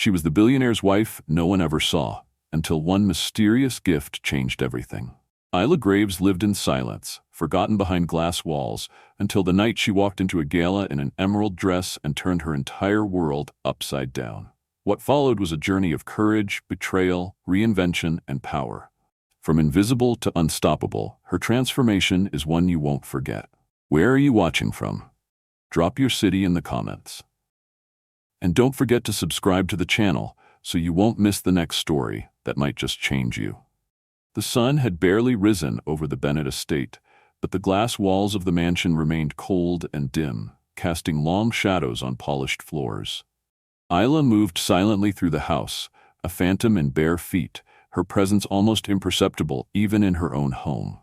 She was the billionaire's wife no one ever saw, until one mysterious gift changed everything. Isla Graves lived in silence, forgotten behind glass walls, until the night she walked into a gala in an emerald dress and turned her entire world upside down. What followed was a journey of courage, betrayal, reinvention, and power. From invisible to unstoppable, her transformation is one you won't forget. Where are you watching from? Drop your city in the comments. And don't forget to subscribe to the channel so you won't miss the next story that might just change you. The sun had barely risen over the Bennett estate, but the glass walls of the mansion remained cold and dim, casting long shadows on polished floors. Isla moved silently through the house, a phantom in bare feet, her presence almost imperceptible even in her own home.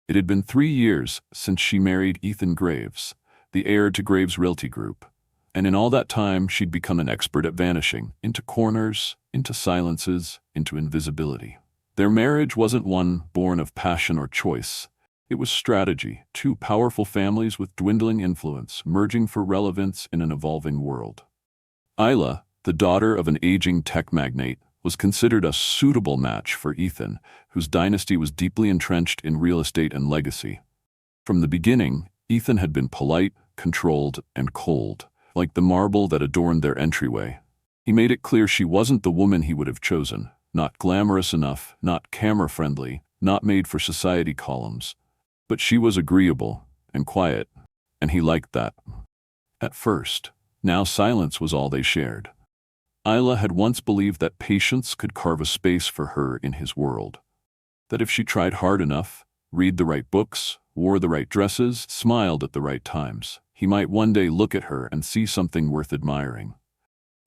It had been 3 years since she married Ethan Graves, the heir to Graves Realty Group, and in all that time she'd become an expert at vanishing, into corners, into silences, into invisibility. Their marriage wasn't one born of passion or choice. It was strategy, two powerful families with dwindling influence, merging for relevance in an evolving world. Isla, the daughter of an aging tech magnate, was considered a suitable match for Ethan, whose dynasty was deeply entrenched in real estate and legacy. From the beginning, Ethan had been polite, controlled, and cold, like the marble that adorned their entryway. He made it clear she wasn't the woman he would have chosen, not glamorous enough, not camera-friendly, not made for society columns. But she was agreeable and quiet, and he liked that. At first, now silence was all they shared. Isla had once believed that patience could carve a space for her in his world. That if she tried hard enough, read the right books, wore the right dresses, smiled at the right times, he might one day look at her and see something worth admiring.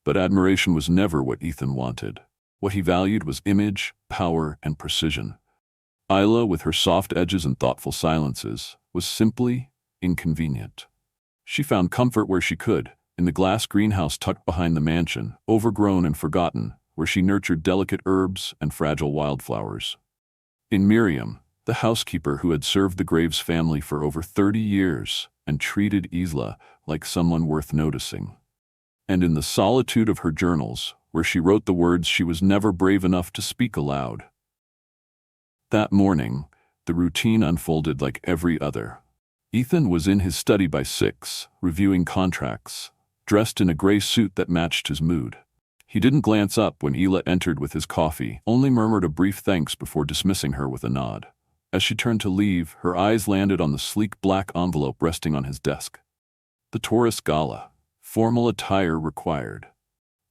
But admiration was never what Ethan wanted. What he valued was image, power, and precision. Isla, with her soft edges and thoughtful silences, was simply inconvenient. She found comfort where she could, in the glass greenhouse tucked behind the mansion, overgrown and forgotten, where she nurtured delicate herbs and fragile wildflowers. In Miriam, the housekeeper who had served the Graves family for over 30 years and treated Isla like someone worth noticing. And in the solitude of her journals, where she wrote the words she was never brave enough to speak aloud. That morning, the routine unfolded like every other. Ethan was in his study by 6, reviewing contracts, dressed in a gray suit that matched his mood. He didn't glance up when Isla entered with his coffee, only murmured a brief thanks before dismissing her with a nod. As she turned to leave, her eyes landed on the sleek black envelope resting on his desk. The tourist gala. Formal attire required.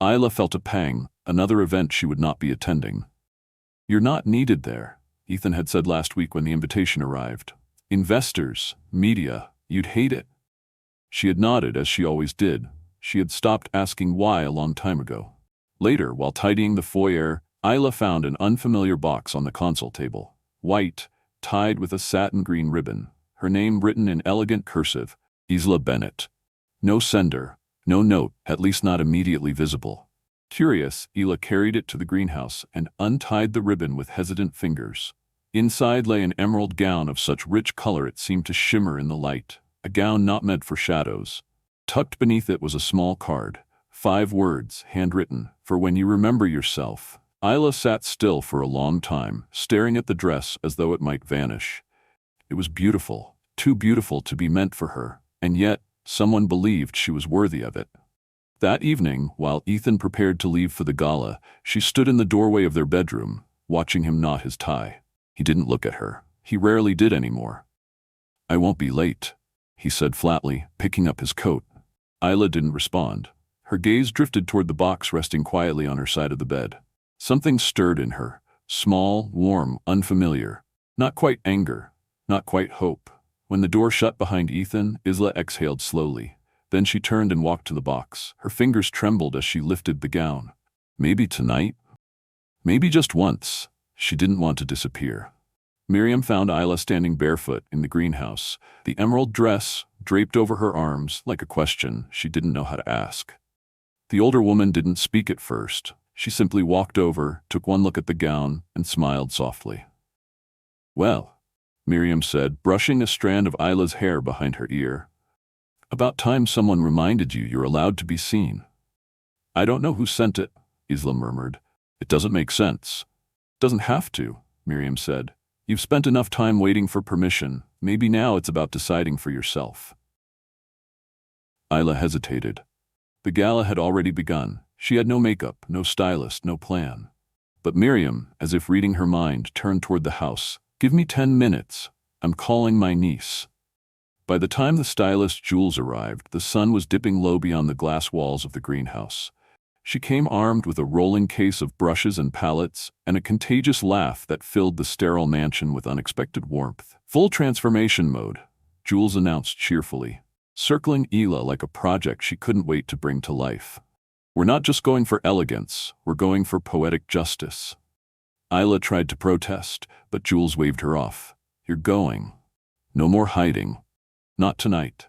Isla felt a pang, another event she would not be attending. "You're not needed there," Ethan had said last week when the invitation arrived. "Investors, media, you'd hate it." She had nodded, as she always did. She had stopped asking why a long time ago. Later, while tidying the foyer, Isla found an unfamiliar box on the console table. White, tied with a satin green ribbon. Her name written in elegant cursive, Isla Bennett. No sender, no note, at least not immediately visible. Curious, Isla carried it to the greenhouse and untied the ribbon with hesitant fingers. Inside lay an emerald gown of such rich color it seemed to shimmer in the light, a gown not meant for shadows. Tucked beneath it was a small card, 5 words, handwritten, "For when you remember yourself." Isla sat still for a long time, staring at the dress as though it might vanish. It was beautiful, too beautiful to be meant for her, and yet someone believed she was worthy of it. That evening, while Ethan prepared to leave for the gala, she stood in the doorway of their bedroom, watching him knot his tie. He didn't look at her. He rarely did anymore. "I won't be late," he said flatly, picking up his coat. Isla didn't respond. Her gaze drifted toward the box resting quietly on her side of the bed. Something stirred in her, small, warm, unfamiliar. Not quite anger, not quite hope. When the door shut behind Ethan, Isla exhaled slowly. Then she turned and walked to the box. Her fingers trembled as she lifted the gown. Maybe tonight? Maybe just once. She didn't want to disappear. Miriam found Isla standing barefoot in the greenhouse, the emerald dress draped over her arms like a question she didn't know how to ask. The older woman didn't speak at first. She simply walked over, took one look at the gown, and smiled softly. "Well," Miriam said, brushing a strand of Isla's hair behind her ear. "About time someone reminded you you're allowed to be seen." "I don't know who sent it," Isla murmured. It doesn't make sense. Doesn't have to, Miriam said. You've spent enough time waiting for permission. Maybe now it's about deciding for yourself. Isla hesitated. The gala had already begun. She had no makeup, no stylist, no plan. But Miriam, as if reading her mind, turned toward the house. Give me 10 minutes. I'm calling my niece. By the time the stylist Jules arrived, the sun was dipping low beyond the glass walls of the greenhouse. She came armed with a rolling case of brushes and palettes, and a contagious laugh that filled the sterile mansion with unexpected warmth. Full transformation mode, Jules announced cheerfully, circling Isla like a project she couldn't wait to bring to life. We're not just going for elegance, we're going for poetic justice. Isla tried to protest, but Jules waved her off. You're going. No more hiding. Not tonight.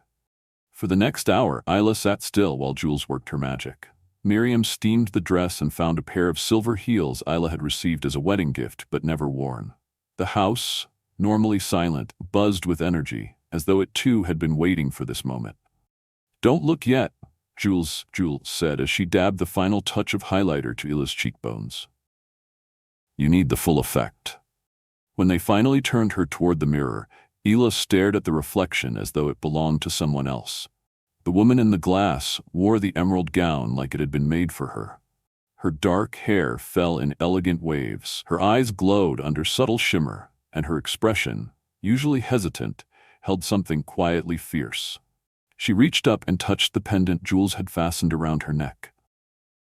For the next hour, Isla sat still while Jules worked her magic. Miriam steamed the dress and found a pair of silver heels Isla had received as a wedding gift but never worn. The house, normally silent, buzzed with energy, as though it too had been waiting for this moment. Don't look yet, Jules said as she dabbed the final touch of highlighter to Isla's cheekbones. You need the full effect. When they finally turned her toward the mirror, Isla stared at the reflection as though it belonged to someone else. The woman in the glass wore the emerald gown like it had been made for her. Her dark hair fell in elegant waves, her eyes glowed under subtle shimmer, and her expression, usually hesitant, held something quietly fierce. She reached up and touched the pendant Jules had fastened around her neck.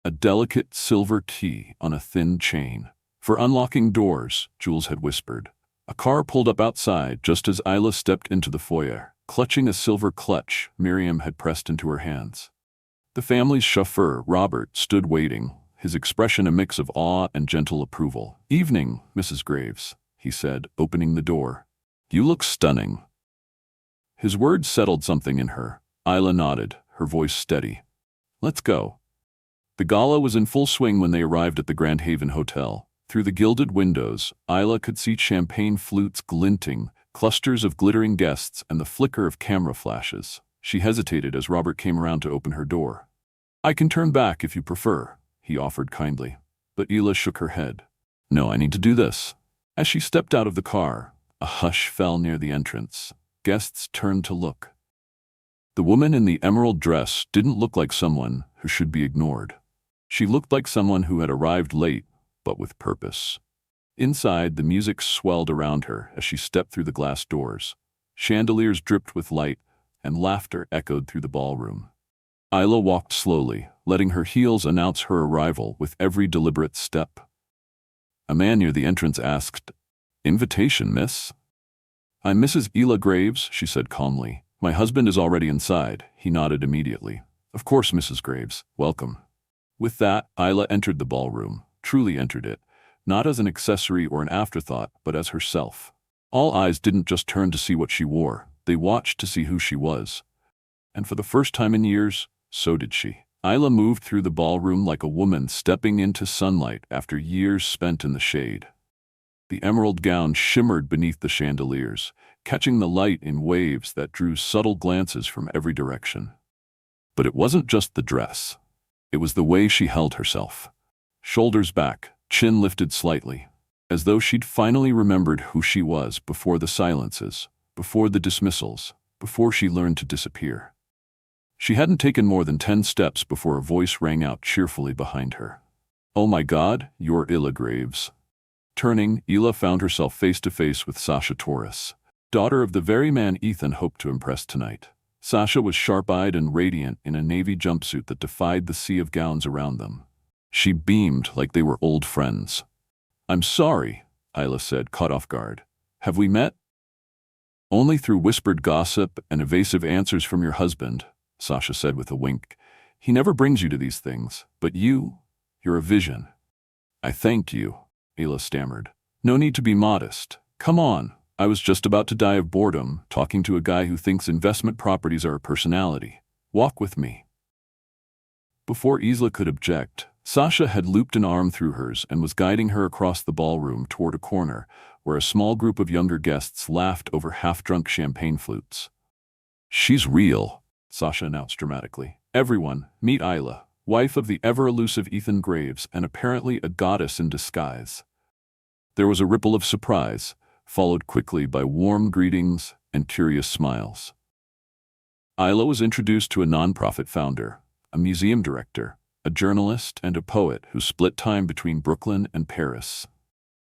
A delicate silver key on a thin chain. For unlocking doors, Jules had whispered. A car pulled up outside just as Isla stepped into the foyer, clutching a silver clutch Miriam had pressed into her hands. The family's chauffeur, Robert, stood waiting, his expression a mix of awe and gentle approval. Evening, Mrs. Graves, he said, opening the door. You look stunning. His words settled something in her. Isla nodded, her voice steady. Let's go. The gala was in full swing when they arrived at the Grand Haven Hotel. Through the gilded windows, Isla could see champagne flutes glinting, clusters of glittering guests, and the flicker of camera flashes. She hesitated as Robert came around to open her door. I can turn back if you prefer, he offered kindly. But Isla shook her head. No, I need to do this. As she stepped out of the car, a hush fell near the entrance. Guests turned to look. The woman in the emerald dress didn't look like someone who should be ignored. She looked like someone who had arrived late, but with purpose. Inside, the music swelled around her as she stepped through the glass doors. Chandeliers dripped with light, and laughter echoed through the ballroom. Isla walked slowly, letting her heels announce her arrival with every deliberate step. A man near the entrance asked, Invitation, miss? I'm Mrs. Isla Graves, she said calmly. My husband is already inside. He nodded immediately. Of course, Mrs. Graves. Welcome. With that, Isla entered the ballroom. Truly entered it, not as an accessory or an afterthought, but as herself. All eyes didn't just turn to see what she wore, they watched to see who she was. And for the first time in years, so did she. Isla moved through the ballroom like a woman stepping into sunlight after years spent in the shade. The emerald gown shimmered beneath the chandeliers, catching the light in waves that drew subtle glances from every direction. But it wasn't just the dress. It was the way she held herself. Shoulders back, chin lifted slightly, as though she'd finally remembered who she was before the silences, before the dismissals, before she learned to disappear. She hadn't taken more than 10 steps before a voice rang out cheerfully behind her. Oh my God, you're Isla Graves. Turning, Isla found herself face to face with Sasha Torres, daughter of the very man Ethan hoped to impress tonight. Sasha was sharp-eyed and radiant in a navy jumpsuit that defied the sea of gowns around them. She beamed like they were old friends. I'm sorry, Isla said, caught off guard. Have we met? Only through whispered gossip and evasive answers from your husband, Sasha said with a wink. He never brings you to these things, but you're a vision. I thank you, Isla stammered. No need to be modest. Come on, I was just about to die of boredom, talking to a guy who thinks investment properties are a personality. Walk with me. Before Isla could object, Sasha had looped an arm through hers and was guiding her across the ballroom toward a corner where a small group of younger guests laughed over half-drunk champagne flutes. She's real, Sasha announced dramatically. Everyone, meet Isla. wife of the ever-elusive Isla Graves and apparently a goddess in disguise. There was a ripple of surprise, followed quickly by warm greetings and curious smiles. Isla was introduced to a nonprofit founder, a museum director, a journalist, and a poet who split time between Brooklyn and Paris.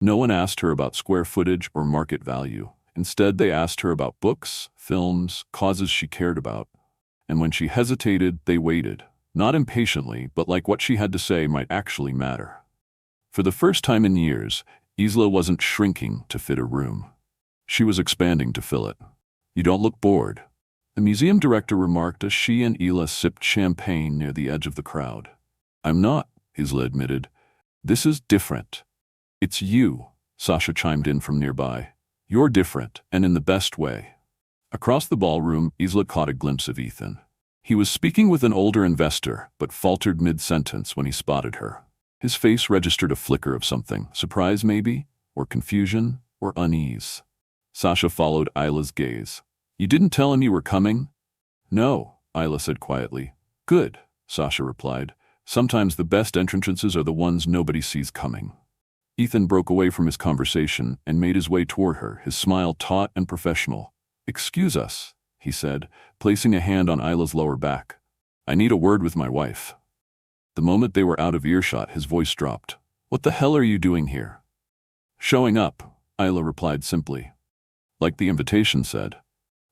No one asked her about square footage or market value. Instead, they asked her about books, films, causes she cared about. And when she hesitated, they waited, not impatiently, but like what she had to say might actually matter. For the first time in years, Isla wasn't shrinking to fit a room. She was expanding to fill it. "You don't look bored," the museum director remarked as she and Isla sipped champagne near the edge of the crowd. "I'm not," Isla admitted. "This is different." "It's you," Sasha chimed in from nearby. "You're different, and in the best way." Across the ballroom, Isla caught a glimpse of Ethan. He was speaking with an older investor, but faltered mid-sentence when he spotted her. His face registered a flicker of something, surprise maybe, or confusion, or unease. Sasha followed Isla's gaze. "You didn't tell him you were coming?" "No," Isla said quietly. "Good," Sasha replied. "Sometimes the best entrances are the ones nobody sees coming." Ethan broke away from his conversation and made his way toward her, his smile taut and professional. "Excuse us," he said, placing a hand on Isla's lower back. "I need a word with my wife." The moment they were out of earshot, his voice dropped. "What the hell are you doing here?" "Showing up," Isla replied simply. Like the invitation said.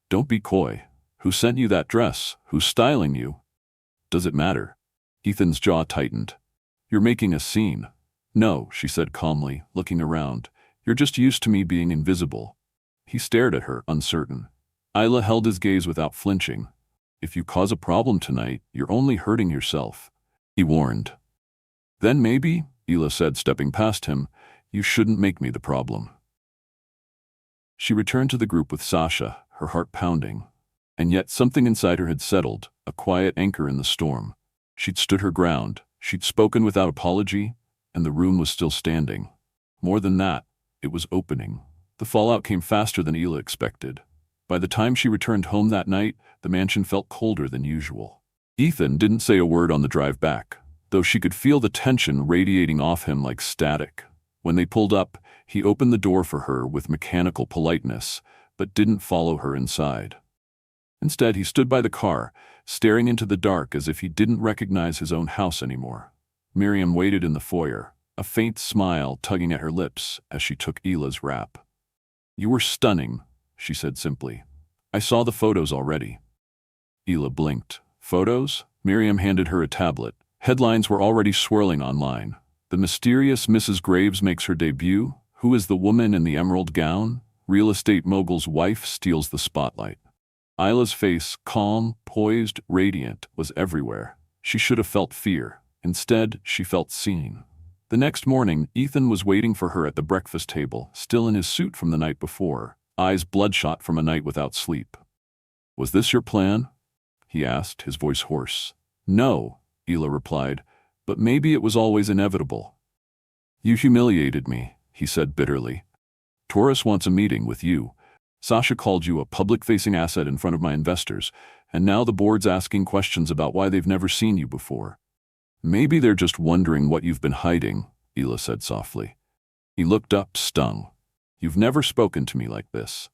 "Don't be coy. Who sent you that dress? Who's styling you?" "Does it matter?" Ethan's jaw tightened. "You're making a scene." "No," she said calmly, looking around. "You're just used to me being invisible." He stared at her, uncertain. Isla held his gaze without flinching. "If you cause a problem tonight, you're only hurting yourself," he warned. "Then maybe," Isla said, stepping past him, "you shouldn't make me the problem." She returned to the group with Sasha, her heart pounding. And yet something inside her had settled, a quiet anchor in the storm. She'd stood her ground, she'd spoken without apology, and the room was still standing. More than that, it was opening. The fallout came faster than Isla expected. By the time she returned home that night, the mansion felt colder than usual. Ethan didn't say a word on the drive back, though she could feel the tension radiating off him like static. When they pulled up, he opened the door for her with mechanical politeness, but didn't follow her inside. Instead, he stood by the car, staring into the dark as if he didn't recognize his own house anymore. Miriam waited in the foyer, a faint smile tugging at her lips as she took Ila's wrap. "You were stunning," she said simply. "I saw the photos already." Isla blinked. "Photos?" Miriam handed her a tablet. Headlines were already swirling online. "The mysterious Mrs. Graves makes her debut. Who is the woman in the emerald gown? Real estate mogul's wife steals the spotlight." Isla's face, calm, poised, radiant, was everywhere. She should have felt fear. Instead, she felt seen. The next morning, Ethan was waiting for her at the breakfast table, still in his suit from the night before, eyes bloodshot from a night without sleep. "Was this your plan?" he asked, his voice hoarse. "No," Isla replied, "but maybe it was always inevitable." "You humiliated me," he said bitterly. "Taurus wants a meeting with you. Sasha called you a public-facing asset in front of my investors, and now the board's asking questions about why they've never seen you before." "Maybe they're just wondering what you've been hiding," Isla said softly. He looked up, stung. "You've never spoken to me like this."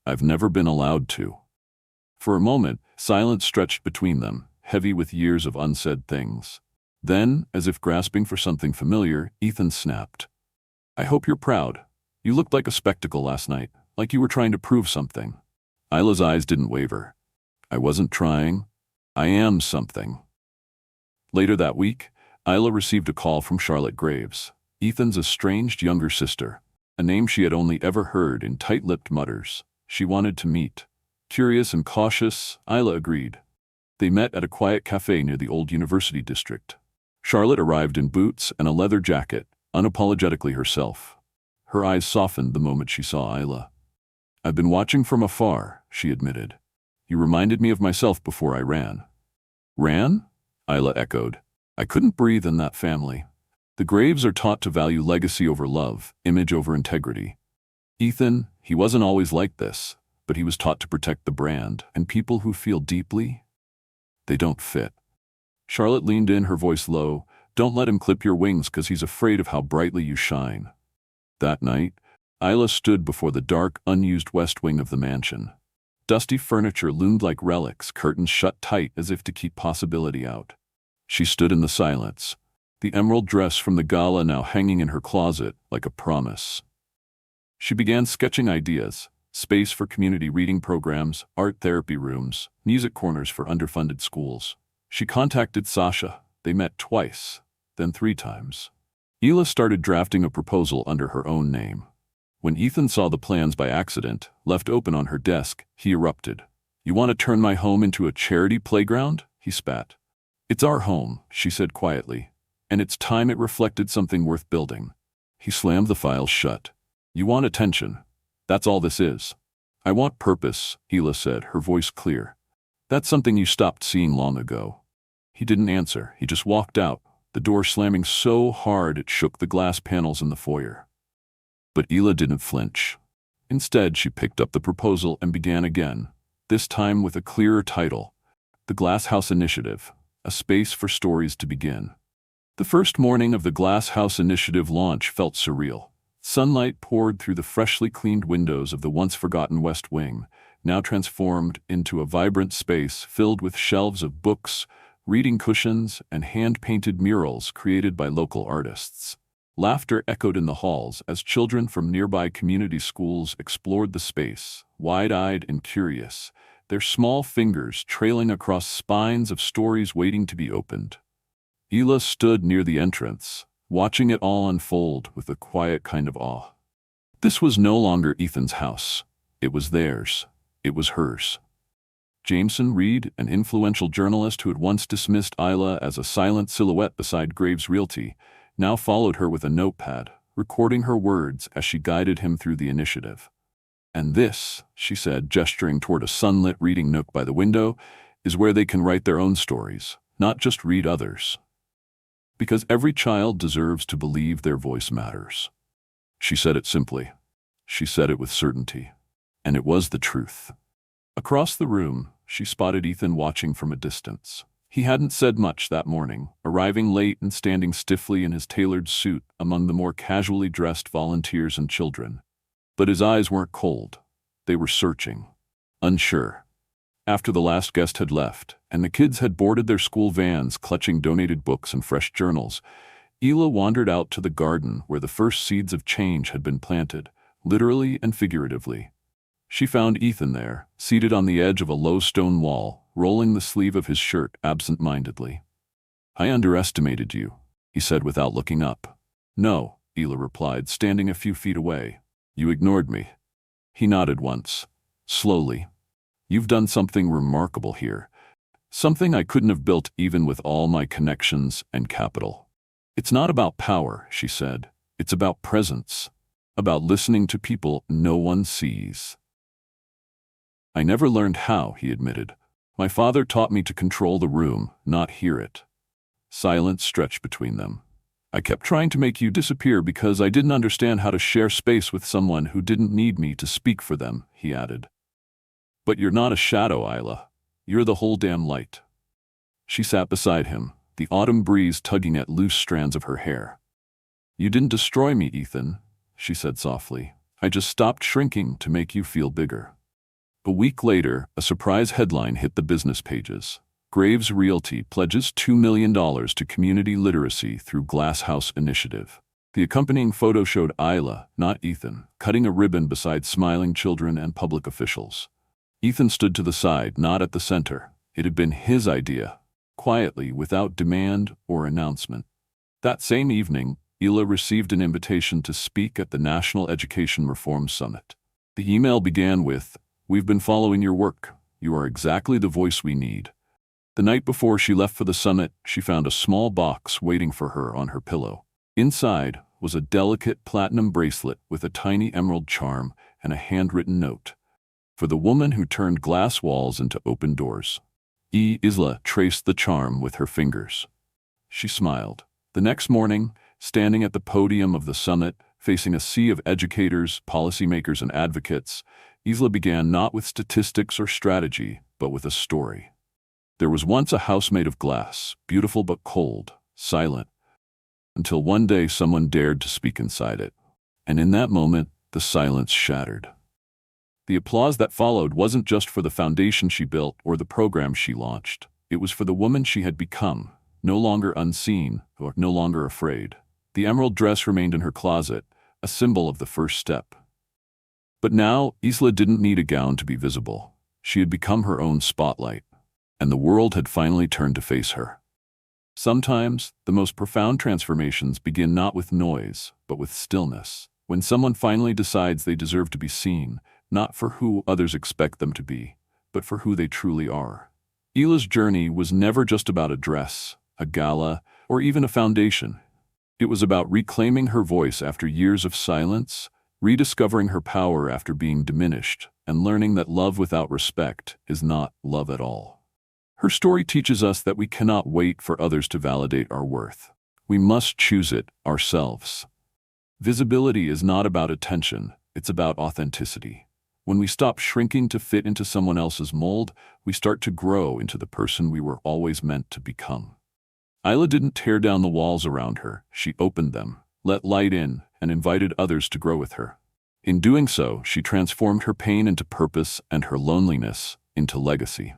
"I've never been allowed to." For a moment, silence stretched between them, heavy with years of unsaid things. Then, as if grasping for something familiar, Ethan snapped. "I hope you're proud. You looked like a spectacle last night, like you were trying to prove something." Isla's eyes didn't waver. "I wasn't trying. I am something." Later that week, Isla received a call from Charlotte Graves, Ethan's estranged younger sister, a name she had only ever heard in tight-lipped mutters. She wanted to meet. Curious and cautious, Isla agreed. They met at a quiet cafe near the old university district. Charlotte arrived in boots and a leather jacket, unapologetically herself. Her eyes softened the moment she saw Isla. "I've been watching from afar," she admitted. "You reminded me of myself before I ran." "Ran?" Isla echoed. "I couldn't breathe in that family. The Graves are taught to value legacy over love, image over integrity. Ethan, he wasn't always like this, but he was taught to protect the brand, and people who feel deeply, they don't fit." Charlotte leaned in, her voice low. Don't let him clip your wings, 'cause he's afraid of how brightly you shine. That night, Isla stood before the dark, unused west wing of the mansion. Dusty furniture loomed like relics, curtains shut tight as if to keep possibility out. She stood in the silence, the emerald dress from the gala now hanging in her closet like a promise. She began sketching ideas: space for community reading programs, art therapy rooms, music corners for underfunded schools. She contacted Sasha. They met twice, then 3 times. Isla started drafting a proposal under her own name. When Ethan saw the plans by accident, left open on her desk, he erupted. "You want to turn my home into a charity playground?" he spat. "It's our home," she said quietly, "and it's time it reflected something worth building." He slammed the files shut. "You want attention. That's all this is." "I want purpose," Isla said, her voice clear. "That's something you stopped seeing long ago." He didn't answer. He just walked out, the door slamming so hard it shook the glass panels in the foyer. But Isla didn't flinch. Instead, she picked up the proposal and began again, this time with a clearer title: The Glass House Initiative, a space for stories to begin. The first morning of the Glass House Initiative launch felt surreal. Sunlight poured through the freshly cleaned windows of the once-forgotten West Wing, now transformed into a vibrant space filled with shelves of books, reading cushions, and hand-painted murals created by local artists. Laughter echoed in the halls as children from nearby community schools explored the space, wide-eyed and curious, their small fingers trailing across spines of stories waiting to be opened. Isla stood near the entrance, watching it all unfold with a quiet kind of awe. This was no longer Ethan's house. It was theirs. It was hers. Jameson Reed, an influential journalist who had once dismissed Isla as a silent silhouette beside Graves Realty, now followed her with a notepad, recording her words as she guided him through the initiative. "And this," she said, gesturing toward a sunlit reading nook by the window, "is where they can write their own stories, not just read others. Because every child deserves to believe their voice matters." She said it simply. She said it with certainty. And it was the truth. Across the room, she spotted Ethan watching from a distance. He hadn't said much that morning, arriving late and standing stiffly in his tailored suit among the more casually dressed volunteers and children. But his eyes weren't cold. They were searching, unsure. After the last guest had left, and the kids had boarded their school vans clutching donated books and fresh journals, Isla wandered out to the garden where the first seeds of change had been planted, literally and figuratively. She found Ethan there, seated on the edge of a low stone wall, rolling the sleeve of his shirt absent-mindedly. "I underestimated you," he said without looking up. "No," Isla replied, standing a few feet away. "You ignored me." He nodded once, slowly. "You've done something remarkable here. Something I couldn't have built even with all my connections and capital." "It's not about power," she said. "It's about presence. About listening to people no one sees." "I never learned how," he admitted. "My father taught me to control the room, not hear it." Silence stretched between them. "I kept trying to make you disappear because I didn't understand how to share space with someone who didn't need me to speak for them," he added. "But you're not a shadow, Isla. You're the whole damn light." She sat beside him, the autumn breeze tugging at loose strands of her hair. "You didn't destroy me, Ethan," she said softly. "I just stopped shrinking to make you feel bigger." A week later, a surprise headline hit the business pages. Graves Realty pledges $2 million to community literacy through Glass House Initiative. The accompanying photo showed Isla, not Ethan, cutting a ribbon beside smiling children and public officials. Ethan stood to the side, not at the center. It had been his idea, quietly, without demand or announcement. That same evening, Isla received an invitation to speak at the National Education Reform Summit. The email began with, "We've been following your work. You are exactly the voice we need." The night before she left for the summit, she found a small box waiting for her on her pillow. Inside was a delicate platinum bracelet with a tiny emerald charm and a handwritten note. "For the woman who turned glass walls into open doors." Isla traced the charm with her fingers. She smiled. The next morning, standing at the podium of the summit, facing a sea of educators, policymakers, and advocates, Isla began not with statistics or strategy, but with a story. There was once a house made of glass, beautiful but cold, silent, until one day someone dared to speak inside it. And in that moment, the silence shattered. The applause that followed wasn't just for the foundation she built or the program she launched. It was for the woman she had become, no longer unseen or no longer afraid. The emerald dress remained in her closet, a symbol of the first step. But now, Isla didn't need a gown to be visible. She had become her own spotlight, and the world had finally turned to face her. Sometimes, the most profound transformations begin not with noise, but with stillness. When someone finally decides they deserve to be seen, not for who others expect them to be, but for who they truly are. Isla's journey was never just about a dress, a gala, or even a foundation. It was about reclaiming her voice after years of silence, rediscovering her power after being diminished, and learning that love without respect is not love at all. Her story teaches us that we cannot wait for others to validate our worth. We must choose it ourselves. Visibility is not about attention, it's about authenticity. When we stop shrinking to fit into someone else's mold, we start to grow into the person we were always meant to become. Isla didn't tear down the walls around her, she opened them, let light in, and invited others to grow with her. In doing so, she transformed her pain into purpose and her loneliness into legacy.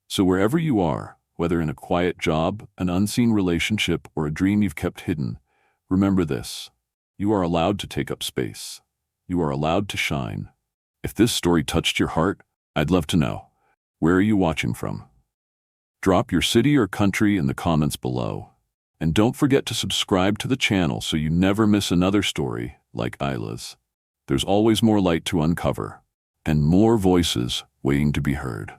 So wherever you are, whether in a quiet job, an unseen relationship, or a dream you've kept hidden, remember this: you are allowed to take up space. You are allowed to shine. If this story touched your heart, I'd love to know. Where are you watching from? Drop your city or country in the comments below. And don't forget to subscribe to the channel so you never miss another story like Isla's. There's always more light to uncover, and more voices waiting to be heard.